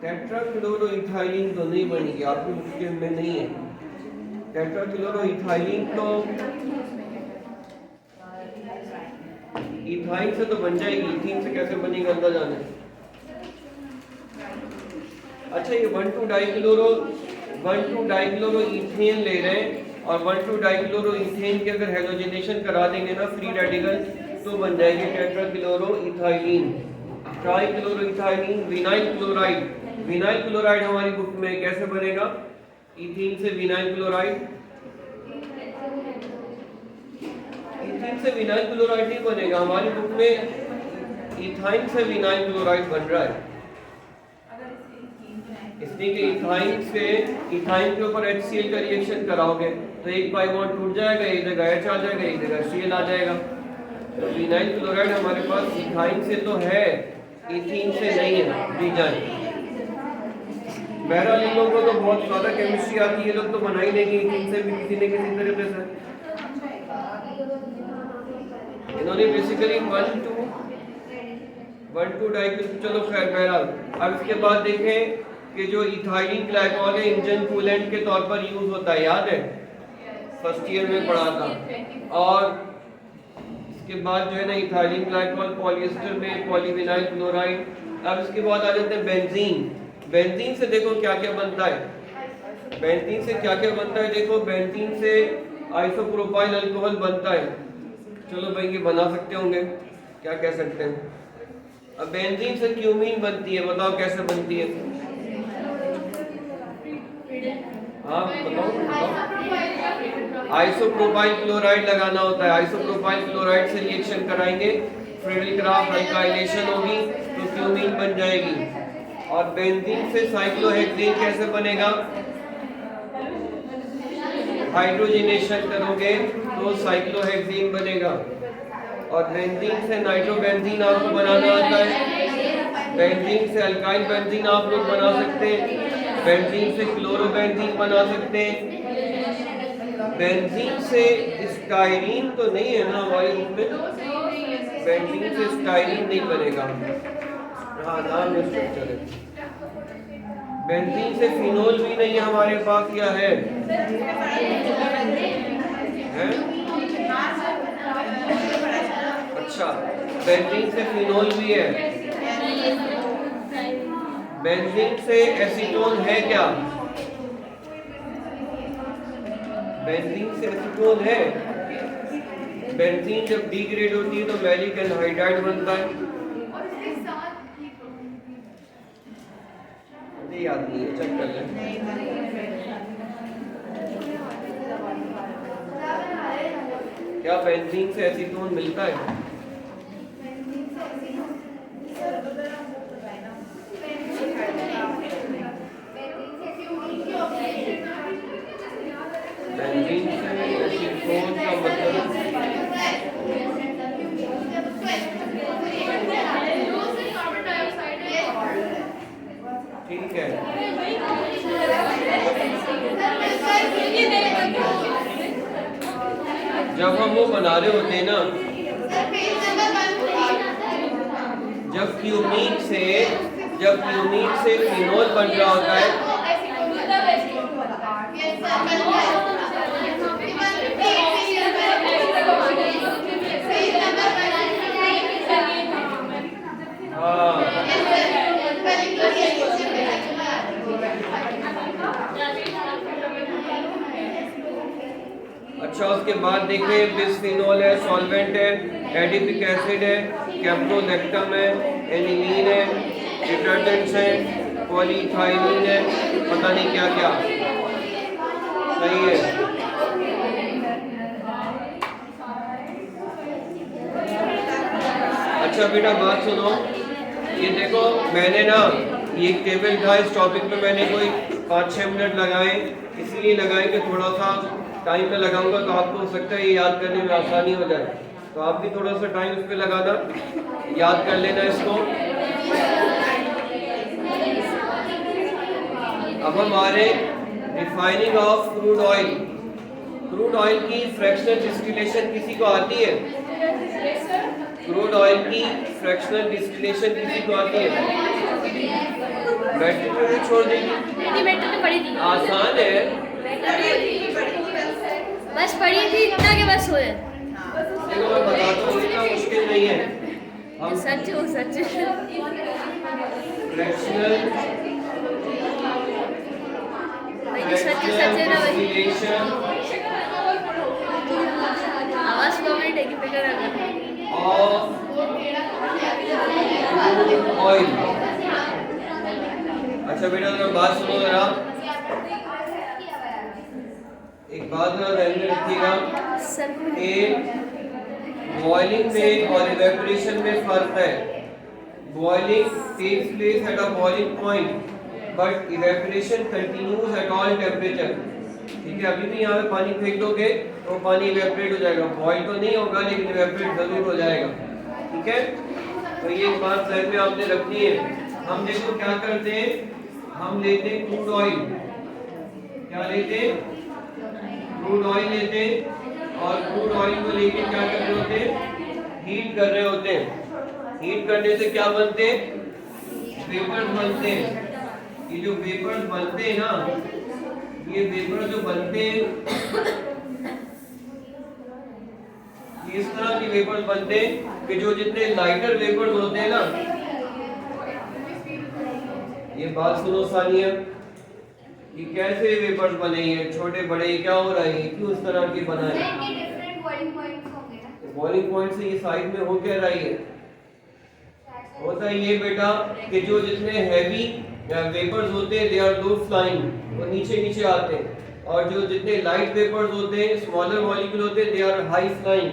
टेट्राक्लोरोइथाइलिन तो नहीं बनेगी, आपकी मुश्किल में नहीं है। टेट्राक्लोरोइथाइलिन तो इथाइन से तो बन जाएगी, इथीन से कैसे बनेगी अंदर जाने। अच्छा, ये 1,2-डाइक्लोरो इथेन ले रहे हैं और 1,2-डाइक्लोरो इथेन के अगर हेलोजिनेशन करा देंगे ना फ्री रेडिकल तो बन जाएगी टेट्राक्लोरोइथाइलिन। ट्राइक्लोरोइथाइलिन विनाइल क्लोराइड। विनाइल क्लोराइड हमारी बुक में कैसे बनेगा? इथीन से विनाइल क्लोराइड। इथीन से विनाइल क्लोराइड नहीं बनेगा, हमारी बुक में इथाइन से विनाइल क्लोराइड बन रहा है। इसलिए कि इथाइन के ऊपर HCl का रिएक्शन कराओगे तो एक पाई बॉन्ड टूट जाएगा, एक जगह H आ जाएगा, एक जगह Cl आ जाएगा। तो विनाइल क्लोराइड हमारे पास इथाइन से तो है, इथीन से नहीं है। दी जाए बहरहाल इन लोगों को तो बहुत ज्यादा केमिस्ट्री आती है, ये लोग तो बना ही लेंगे इथीन से भी किसी न किसी तरीके से। इन्होंने बेसिकली 1,2-डाइक्लोरो, चलो खैर बहरहाल। अब इसके बाद देखें कि जो इथाइलिन ग्लाइकॉल है इंजन कूलेंट के तौर पर यूज होता है, याद है फर्स्ट ईयर में पढ़ा था। और इसके बाद जो है ना इथाइलिन ग्लाइकॉल पॉलिएस्टर में पॉलीविनाइल क्लोराइड। अब इसके बाद आ जाते हैं बेंजीन। बेंजीन से देखो क्या क्या बनता है। बेंजीन से क्या क्या बनता है देखो, बेंजीन से आइसोप्रोपाइल अल्कोहल बनता है। चलो भाई ये बना सकते होंगे, क्या कह सकते हैं। अब बेंजीन से क्यूमीन बनती है, बताओ कैसे बनती है? हाँ बताओ। आइसोप्रोपाइल क्लोराइड लगाना होता है, आइसोप्रोपाइल क्लोराइड से रिएक्शन कराएंगे, फ्रेडल-क्राफ्ट अल्काइलेशन होगी तो क्यूमीन बन जाएगी। और बेंजीन से साइक्लोहेक्सेन कैसे बनेगा? हाइड्रोजनेशन करोगे तो साइक्लोहेक्सेन बनेगा। और बेंजीन से नाइट्रोबेंजीन आपको बनाना आता है। बेंजीन से अल्काइल बेंजीन आप लोग बना सकते हैं, बेंजीन से क्लोरोबेंजीन बना सकते हैं। बेंजीन से स्टाइरीन तो नहीं है ना हमारे रूप में, बेंजीन से स्टाइरीन नहीं बनेगा। हाँ नाम में स्ट्रक्चर है। बेंजीन से फिनोल भी नहीं है हमारे पास, क्या है? अच्छा, बेंजीन से फिनोल भी है। बेंजीन से एसीटोन है क्या? बेंजीन से एसीटोन है। बेंजीन जब डिग्रेड होती है तो मैलिक एनहाइड्राइड बनता है। याद नहीं है, चेक कर लें। क्या बेंजीन से एसीटोन मिलता है? बेंजीन से एसीटोन का मतलब ठीक है। जब हम वो बना रहे होते हैं ना, जब क्यूमीन से फिनोल बन रहा होता है, अच्छा उसके बाद देखें बिस्फिनोल है, सॉल्वेंट है, एडिपिक एसिड है, कैप्रोलैक्टम है, एनिलीन है, डिटर्जेंट्स है, पॉलीइथाइलीन है, पता नहीं क्या क्या। सही है। अच्छा बेटा बात सुनो, ये देखो मैंने ना ये टेबल था, इस टॉपिक पे मैंने कोई 5-6 मिनट लगाए, इसलिए लगाए कि थोड़ा सा टाइम में लगाऊंगा तो आपको हो सकता है ये याद करने में आसानी हो जाए, तो आप भी थोड़ा सा टाइम इस पे लगाना, याद कर लेना इसको। अब हमारे refining of crude oil, crude oil की फ्रैक्शनल डिस्टिलेशन किसी को आती है? क्रूड ऑयल की फ्रैक्शनल डिस्टिलेशन किसी को आती है? बैटरी पे छोड़ देगी, नहीं बैटरी तो पड़ी थी, आसान है। बस पड़ी थी इतना के बस हुए। देखो मैं बताता हूँ, इतना मुश्किल नहीं है। हम सच हो सच फ्रैक्शनल सच है ना भाई। डिस्टिलेशन आवाज कमेंट है कि फिकर है ऑफ ऑयल। अच्छा बेटा जरा बात सुनो जरा, एक बात जरा ध्यान में रखिएगा सर कि बॉइलिंग में और इवेपोरेशन में फर्क है। Boiling takes place at a boiling point but evaporation continues at all temperature. ठीक है, अभी भी यहाँ पे पानी फेंक दोगे तो पानी इवेपोरेट हो जाएगा, बॉइल तो नहीं होगा लेकिन इवेपोरेट जरूर हो जाएगा। ठीक है, तो ये एक बात ध्यान में आपने रखनी है। हम देखो क्या करते हैं, हम लेते हैं क्रूड ऑयल। क्या लेते हैं? क्रूड ऑयल लेते हैं और क्रूड ऑयल को लेके क्या कर रहे होते हैं? हीट कर रहे होते हैं। हीट करने से क्या बनते हैं? वेपर्स बनते हैं। ये जो वेपर्स बनते हैं ना, ये वेपर जो बनते हैं ये इस तरह के वेपर्स बनते हैं कि जो जितने लाइटर वेपर्स होते हैं ना, ये बात सुनो सानिया, कि कैसे वेपर्स बने हैं, छोटे बड़े क्या हो रहा है, क्यों इस तरह के बनाए? बॉइलिंग पॉइंट से ये साइड में हो क्या रही है? होता है ये बेटा कि जो जितने हैवी वेपर्स होते हैं दे आर लो फ्लाइंग, वो नीचे नीचे आते हैं, और जो जितने लाइट वेपर्स होते हैं स्मॉलर मॉलिक्यूल होते हैं दे आर हाई फ्लाइंग,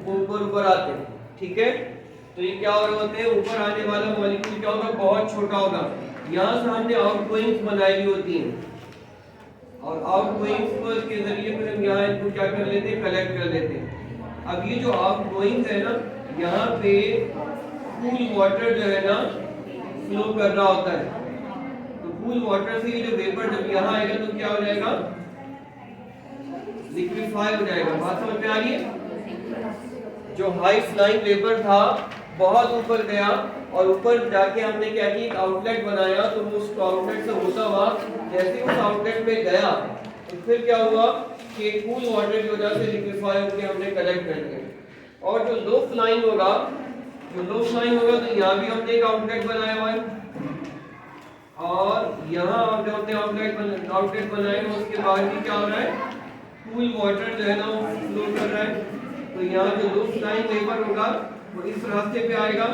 वो ऊपर ऊपर आते हैं। ठीक है, तो ये क्या हो रहे होते हैं, ऊपर आने वाला मॉलिक्यूल क्या होगा? बहुत छोटा होगा। यहाँ से हमने आउटगोइंग्स बनाई हुई होती हैं और आउटगोइंग्स के जरिए फिर हम यहाँ इनको क्या कर लेते हैं? कलेक्ट कर लेते हैं। अब ये जो आउटगोइंग्स है ना, यहाँ पे कूल वाटर जो है ना फ्लो कर रहा होता है, तो कूल वाटर से ये जो वेपर जब यहाँ आएगा तो क्या हो जाएगा? लिक्विफाई हो जाएगा। बात समझ में आ रही है? जो हाई फ्लाइंग वेपर था बहुत ऊपर गया और ऊपर जाके हमने क्या किया? एक आउटलेट बनाया, तो वो उस आउटलेट से होता हुआ जैसे उस आउटलेट में गया तो फिर क्या हुआ कि कूल वाटर की वजह से लिक्विफाई होकर हमने कलेक्ट कर लिया। और जो लो फ्लाइंग होगा तो यहाँ भी हमने एक आउटलेट बनाया हुआ है और यहाँ हमने आउटलेट बनाए, उसके बाद भी क्या हो रहा है? कूल वाटर जो है ना वो फ्लो कर रहा है। तो यहाँ जो लो फ्लाइंग वेपर होगा वो इस रास्ते पे आएगा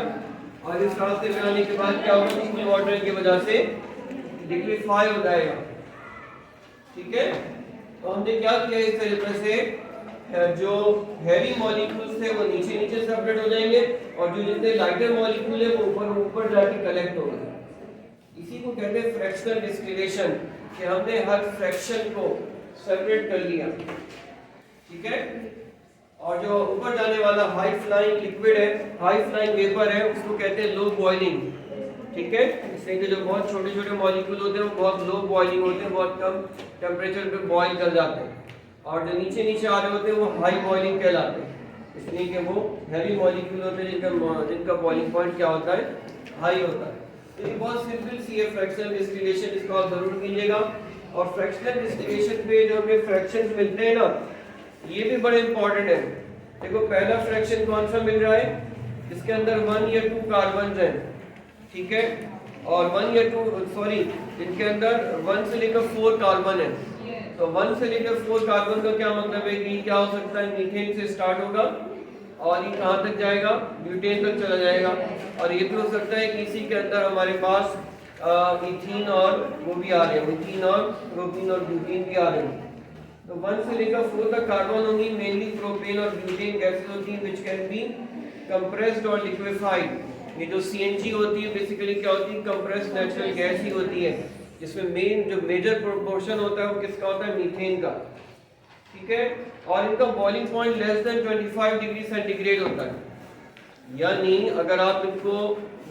और इस रास्ते पे आने के बाद क्या होगा? कूल वाटर की वजह से लिक्विफाई हो जाएगा। ठीक है, तो हमने क्या किया? इस तरीके से जो हैवी मॉलिक्यूल्स थे वो नीचे नीचे सेपरेट हो जाएंगे और जो जितने लाइटर मॉलिक्यूल है वो ऊपर ऊपर जाके कलेक्ट होंगे। इसी को कहते हैं फ्रैक्शनल डिस्टिलेशन, कि हमने हर फ्रैक्शन को सेपरेट कर लिया। ठीक है, और जो ऊपर जाने वाला हाई फ्लाइंग लिक्विड है, हाई फ्लाइंग वेपर है, उसको कहते हैं लो बॉइलिंग। ठीक है, इसलिए कि जो बहुत छोटे छोटे मॉलिक्यूल होते हैं वो बहुत लो बॉइलिंग होते हैं, बहुत कम टेम्परेचर पे बॉइल कर जाते हैं, और जो नीचे नीचे आ रहे होते हैं वो हाई बॉइलिंग कहलाते हैं, इसलिए कि वो हैवी मॉलिक्यूल होते हैं जिनका बॉइलिंग पॉइंट क्या होता है? हाई होता है। तो ये बहुत सिंपल सी है फ्रैक्शनल डिस्टिलेशन, इसको आप जरूर कीजिएगा। और फ्रैक्शनल डिस्टिलेशन पे जो हमें फ्रैक्शंस मिलते हैं ना, ये भी बड़े इंपॉर्टेंट है। देखो पहला फ्रैक्शन कौन सा मिल रहा है? इसके अंदर 1 या 2 कार्बन हैं। ठीक है, और 1 या 2 सॉरी इनके अंदर 1 से लेकर 4 कार्बन है। तो 1 से लेकर 4 कार्बन का क्या मतलब है कि क्या हो सकता है? मीथेन से स्टार्ट होगा और ये कहाँ तक जाएगा? ब्यूटेन तक चला जाएगा। और ये भी हो सकता है कि इसी के अंदर हमारे पास इथीन और वो भी आ रहे हैं, इथीन और प्रोपीन और ब्यूटेन भी आ रहे हैं। तो 1 से लेकर 4 तक कार्बन होंगी, मेनली प्रोपेन और ब्यूटेन गैसेस होती हैं व्हिच कैन बी कंप्रेस्ड और लिक्विफाइड। ये जो सीएनजी होती है बेसिकली क्या होती है? कंप्रेस्ड नेचुरल गैस ही होती है, जिसमें जो मेजर प्रोपोर्शन होता है वो किसका होता है? मीथेन का। ठीक है, और इनका boiling point less than 25 degree centigrade होता है, यानी अगर आप इनको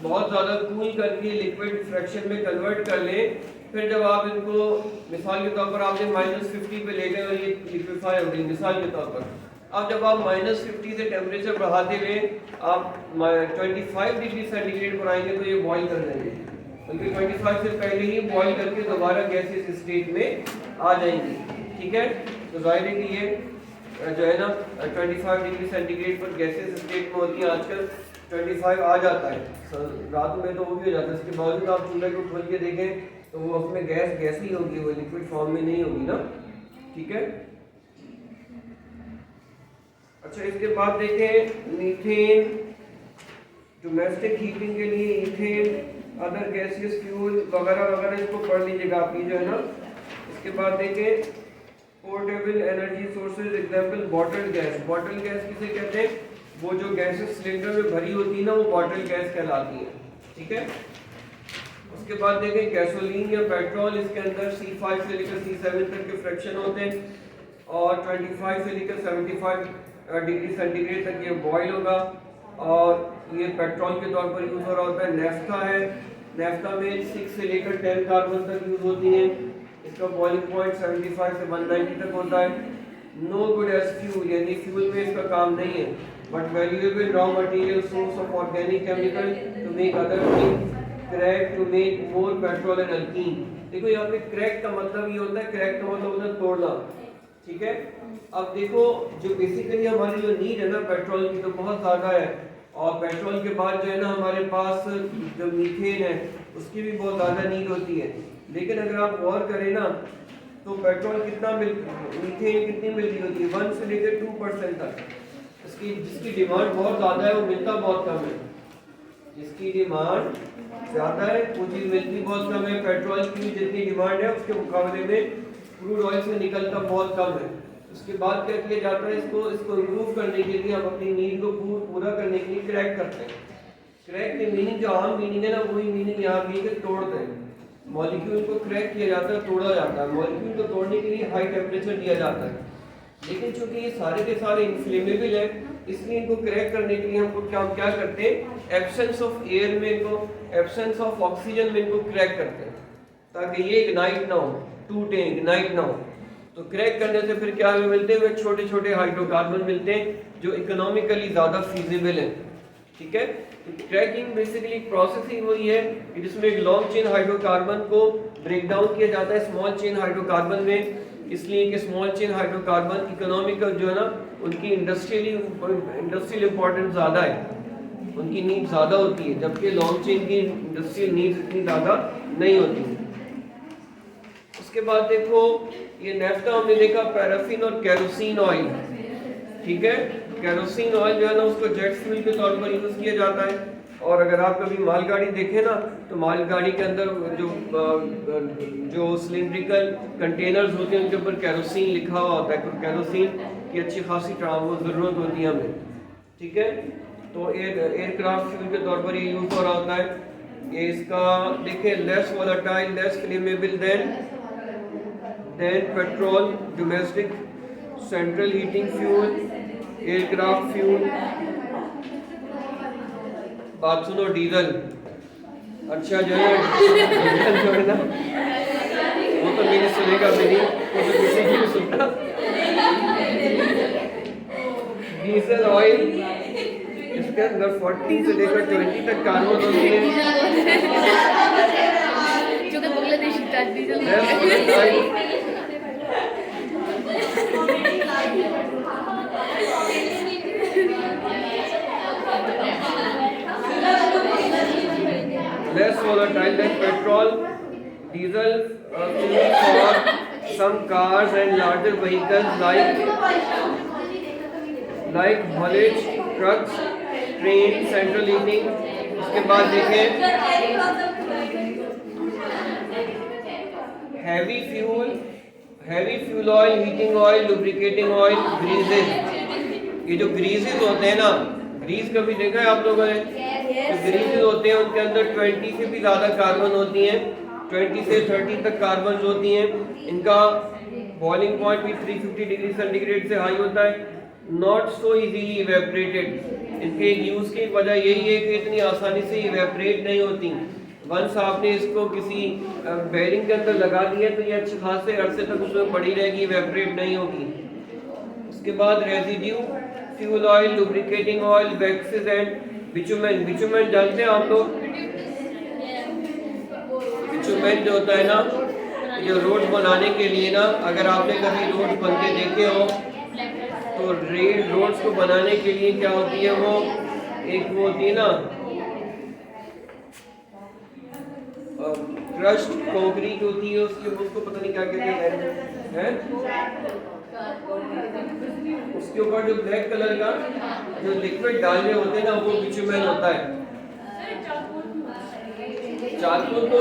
बहुत ज़्यादा कूल करके लिक्विड फ्रैक्शन में कन्वर्ट कर लें, फिर जब आप इनको मिसाल के तौर पर आपने -50 पे ले गए और ये लिक्विफाई हो गई मिसाल के तौर पर, अब जब आप -50 से टेम्परेचर बढ़ाते हुए आप 25 डिग्री सेंटीग्रेड पर आएंगे तो ये बॉईल कर देंगे, बल्कि 25 से पहले ही बॉईल करके दोबारा गैसेस स्टेट में आ जाएंगी। ठीक है, तो जाहिर है कि ये जो है ना 25 डिग्री सेंटीग्रेड पर गैसेस स्टेट में होती है। आजकल 25 आ जाता है, रात में तो वो भी हो जाता है। इसके बावजूद आप चूल्हे को खोल के देखें तो वो उसमें गैस ही होगी, वो लिक्विड फॉर्म में नहीं होगी ना। ठीक है, अच्छा इसके बाद देखें मीथेन, डोमेस्टिक हीटिंग के लिए ईथेन, अदर गैसेस फ्यूल वगैरह वगैरह, इसको पढ़ लीजिएगा आप ये जो है ना। इसके बाद देखें portable energy sources, example bottle gas. Bottle gas किसे कहते हैं? वो जो गैसेस सिलेंडर में भरी होती है ना, वो बॉटल गैस कहलाती है। ठीक है, उसके बाद देखें गैसोलीन या पेट्रोल, इसके अंदर C5 से लेकर C7 तक के फ्रैक्शन होते हैं और 25 से लेकर 75 डिग्री सेंटीग्रेड तक ये बॉयल होगा और ये पेट्रोल के तौर पर यूज हो रहा होता है। नेफ्था है, नेफ्था में 6 से लेकर 10 कार्बन तक यूज होती है। इसका बॉइलिंग पॉइंट 75 से 190 तक होता है। नो गुड एज फ्यूल, यानी फ्यूल में इसका काम नहीं है, but valuable raw material source of organic chemical to make other things, crack to make more petrol and alkene. देखो यहाँ पे क्रैक का मतलब ये होता है, क्रैक का मतलब होता है तोड़ना। ठीक है, अब देखो जो बेसिकली हमारी जो नीड है ना पेट्रोल की तो बहुत ज़्यादा है, और पेट्रोल के बाद जो है ना हमारे पास जो मीथेन है उसकी भी बहुत ज़्यादा नीड होती है। लेकिन अगर आप गौर करें ना तो पेट्रोल कितना मीथेन कितनी मिल रही होती है? 1 से लेकर 2% तक। जिसकी डिमांड बहुत ज़्यादा है वो मिलता बहुत कम है। जिसकी डिमांड ज़्यादा है वो चीज़ मिलती बहुत कम है। पेट्रोल की भी जितनी डिमांड है उसके मुकाबले में क्रूड ऑयल से निकलता बहुत कम है। उसके बाद क्या किया जाता है, इसको इम्प्रूव करने के लिए, हम अपनी नीड को पूरा करने के लिए क्रैक करते हैं। क्रैक की मीनिंग जो आम मीनिंग है ना, वही मीनिंग यहाँ भी है, तोड़ते हैं। मॉलिक्यूल को क्रैक किया जाता है, तोड़ा जाता है। मॉलिक्यूल को तोड़ने के लिए हाई टेम्परेचर दिया जाता है, लेकिन चूंकि ये सारे के सारे इन्फ्लेमेबल है, इसलिए इनको क्रैक करने के लिए हमको क्या करते हैं, एब्सेंस ऑफ एयर में इनको, एब्सेंस ऑफ ऑक्सीजन में इनको क्रैक करते हैं ताकि ये इग्नाइट ना हो, टूटे, इग्नाइट ना हो। तो क्रैक करने से फिर क्या मिलते हैं, छोटे छोटे हाइड्रोकार्बन मिलते हैं जो इकोनॉमिकली ज़्यादा फीजिबल है। ठीक है, तो क्रैकिंग बेसिकली प्रोसेस ही वही है कि जिसमें एक लॉन्ग चेन हाइड्रोकार्बन को ब्रेक डाउन किया जाता है स्मॉल चेन हाइड्रोकार्बन में, इसलिए कि स्मॉल चेन हाइड्रोकार्बन इकोनॉमिकल जो है ना उनकी इंडस्ट्रियल इंपॉर्टेंस ज़्यादा है, उनकी नीड ज़्यादा होती है, जबकि लॉन्ग चेन की इंडस्ट्रियल नीड इतनी ज़्यादा नहीं होती। उसके बाद देखो ये नेफ्था हमने देखा, पैराफिन और केरोसिन ऑयल। ठीक है, केरोसिन ऑयल जो है ना उसको जेट फ्यूल के तौर पर यूज़ किया जाता है। और अगर आप कभी मालगाड़ी देखें ना तो मालगाड़ी के अंदर जो सिलेंड्रिकल कंटेनर्स होते हैं उनके ऊपर केरोसिन लिखा हुआ होता है, तो केरोसिन की अच्छी खासी ज़रूरत होती है हमें। ठीक है, तो एयरक्राफ्ट फ्यूल के तौर पर ये यूज़ हो रहा होता है। ये इसका देखिए less volatile, less flammable then petrol, domestic central heating fuel, aircraft fuel. बात सुनो, डीजल। अच्छा जो है डीजल जो है ना वो तो मेरी सुनेगा, मेरी वो तो किसी की भी सुनना। डीजल ऑयल, इसके अंदर 40 से लेकर 20 तक कार्बन होती है जो कि बांग्लादेशी का diesel less volatile than petrol. Diesel fuel for some cars and larger vehicles like haulage trucks, train, central heating. उसके बाद देखें heavy fuel oil, heating oil, lubricating oil, greases. ये जो greases होते हैं ना, ग्रीस कभी देखा है आप लोगों ने? तो ग्रीसेस होते हैं उनके अंदर 20 से भी ज़्यादा कार्बन होती हैं, 20 से 30 तक कार्बन होती हैं। इनका बॉइलिंग पॉइंट भी 350 डिग्री सेंटीग्रेड से हाई होता है। नॉट सो इजीली इवेपरेटेड, इनके यूज़ की वजह यही है कि इतनी आसानी से इवेपरेट नहीं होती। वंस आपने इसको किसी बेयरिंग के अंदर लगा दिया तो ये अच्छे खासे अरसे तक उसमें पड़ी रहेगी, इवेपरेट नहीं होगी। उसके बाद residue, fuel oil, lubricating oil, waxes and bitumen. Bitumen जानते हैं आप लोग? बिटुमेन जो होता है ना, जो रोड बनाने के लिए ना, अगर आपने कभी रोड बनते देखे हो तो रोड्स को बनाने के लिए क्या होती है वो, एक वो होती है ना क्रश्ड कंक्रीट होती है, उसको पता नहीं क्या कहते हैं, उसके ऊपर जो ब्लैक कलर का जो लिक्विड डाल रहे होते हैं ना, वो बिटुमेन होता है। चारकोल तो